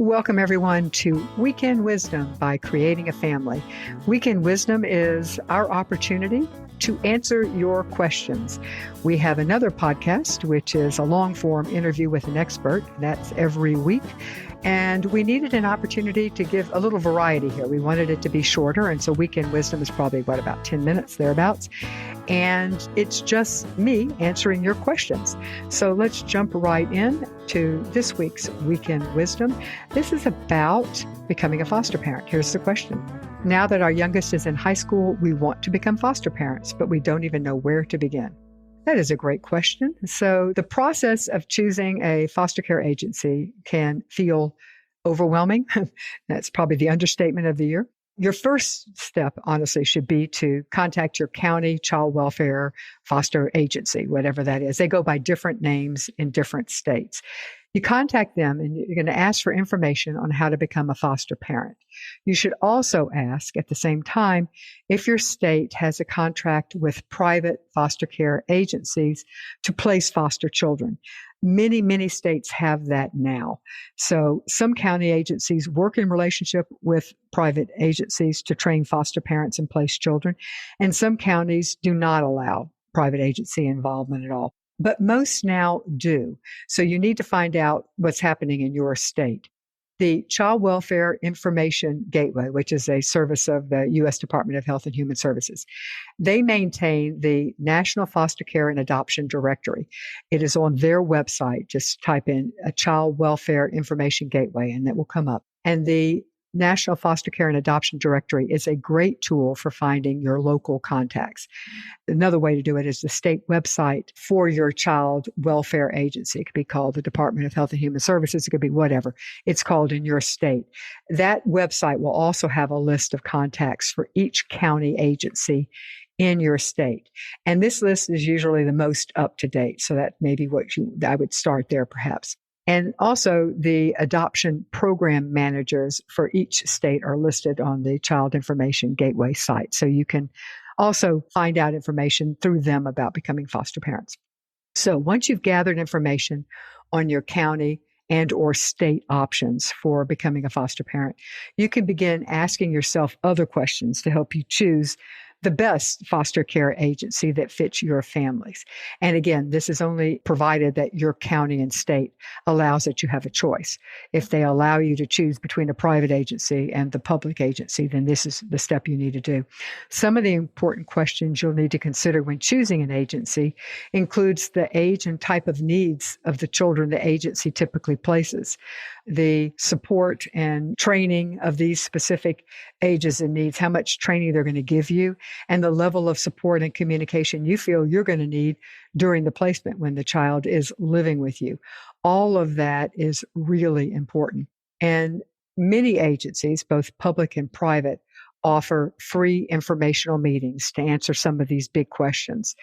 Welcome, everyone, to Weekend Wisdom by Creating a Family. Weekend Wisdom is our opportunity to answer your questions. We have another podcast, which is a long-form interview with an expert. That's every week. And we needed an opportunity to give a little variety here. We wanted it to be shorter. And so Weekend Wisdom is probably, about 10 minutes thereabouts. And it's just me answering your questions. So let's jump right in to this week's Weekend Wisdom. This is about becoming a foster parent. Here's the question. Now that our youngest is in high school, we want to become foster parents, but we don't even know where to begin. That is a great question. So the process of choosing a foster care agency can feel overwhelming. That's probably the understatement of the year. Your first step, honestly, should be to contact your county child welfare foster agency, whatever that is. They go by different names in different states. You contact them and you're going to ask for information on how to become a foster parent. You should also ask at the same time if your state has a contract with private foster care agencies to place foster children. Many states have that now. So some county agencies work in relationship with private agencies to train foster parents and place children, and some counties do not allow private agency involvement at all. But most now do. So you need to find out what's happening in your state. The Child Welfare Information Gateway, which is a service of the U.S. Department of Health and Human Services, they maintain the National Foster Care and Adoption Directory. It is on their website. Just type in a Child Welfare Information Gateway and it will come up. And the National Foster Care and Adoption Directory is a great tool for finding your local contacts. Another way to do it is the state website for your child welfare agency. It could be called the Department of Health and Human Services. It could be whatever it's called in your state. That website will also have a list of contacts for each county agency in your state. And this list is usually the most up to date. So that may be I would start there perhaps. And also the adoption program managers for each state are listed on the Child Information Gateway site. So you can also find out information through them about becoming foster parents. So once you've gathered information on your county and or state options for becoming a foster parent, you can begin asking yourself other questions to help you choose the best foster care agency that fits your families. And again, this is only provided that your county and state allows that you have a choice. If they allow you to choose between a private agency and the public agency, then this is the step you need to do. Some of the important questions you'll need to consider when choosing an agency includes the age and type of needs of the children the agency typically places, the support and training of these specific ages and needs, how much training they're going to give you, and the level of support and communication you feel you're going to need during the placement when the child is living with you. All of that is really important. And many agencies, both public and private, offer free informational meetings to answer some of these big questions.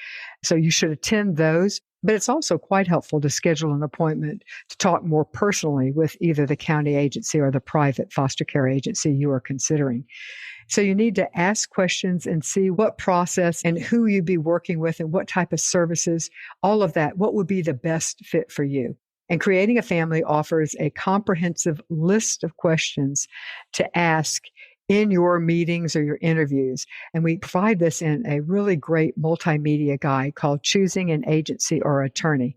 So you should attend those. But it's also quite helpful to schedule an appointment to talk more personally with either the county agency or the private foster care agency you are considering. So you need to ask questions and see what process and who you'd be working with and what type of services, all of that, what would be the best fit for you. And Creating a Family offers a comprehensive list of questions to ask in your meetings or your interviews. And we provide this in a really great multimedia guide called Choosing an Agency or Attorney.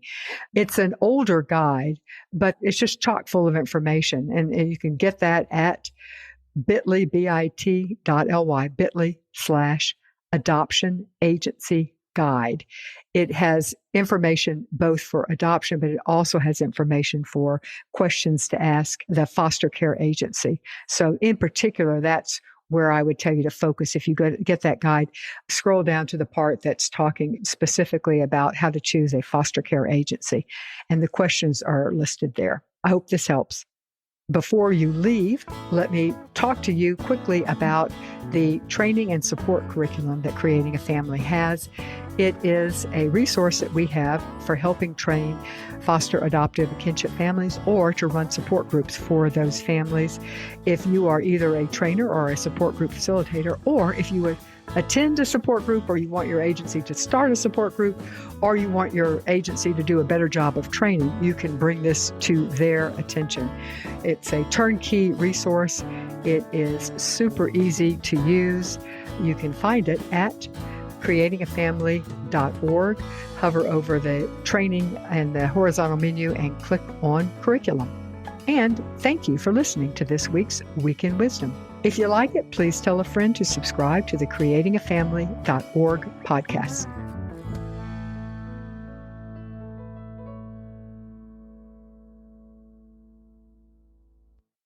It's an older guide, but it's just chock full of information. And you can get that at bit.ly, bit.ly/adoption agency guide. It has information both for adoption, but it also has information for questions to ask the foster care agency. So in particular, that's where I would tell you to focus. If you get that guide, scroll down to the part that's talking specifically about how to choose a foster care agency. And the questions are listed there. I hope this helps. Before you leave, let me talk to you quickly about the training and support curriculum that Creating a Family has. It is a resource that we have for helping train foster, adoptive, and kinship families or to run support groups for those families. If you are either a trainer or a support group facilitator, or if you would attend a support group, or you want your agency to start a support group, or you want your agency to do a better job of training, you can bring this to their attention. It's a turnkey resource. It is super easy to use. You can find it at creatingafamily.org. Hover over the training and the horizontal menu and click on curriculum. And thank you for listening to this week's Week in Wisdom. If you like it, please tell a friend to subscribe to the creatingafamily.org podcast.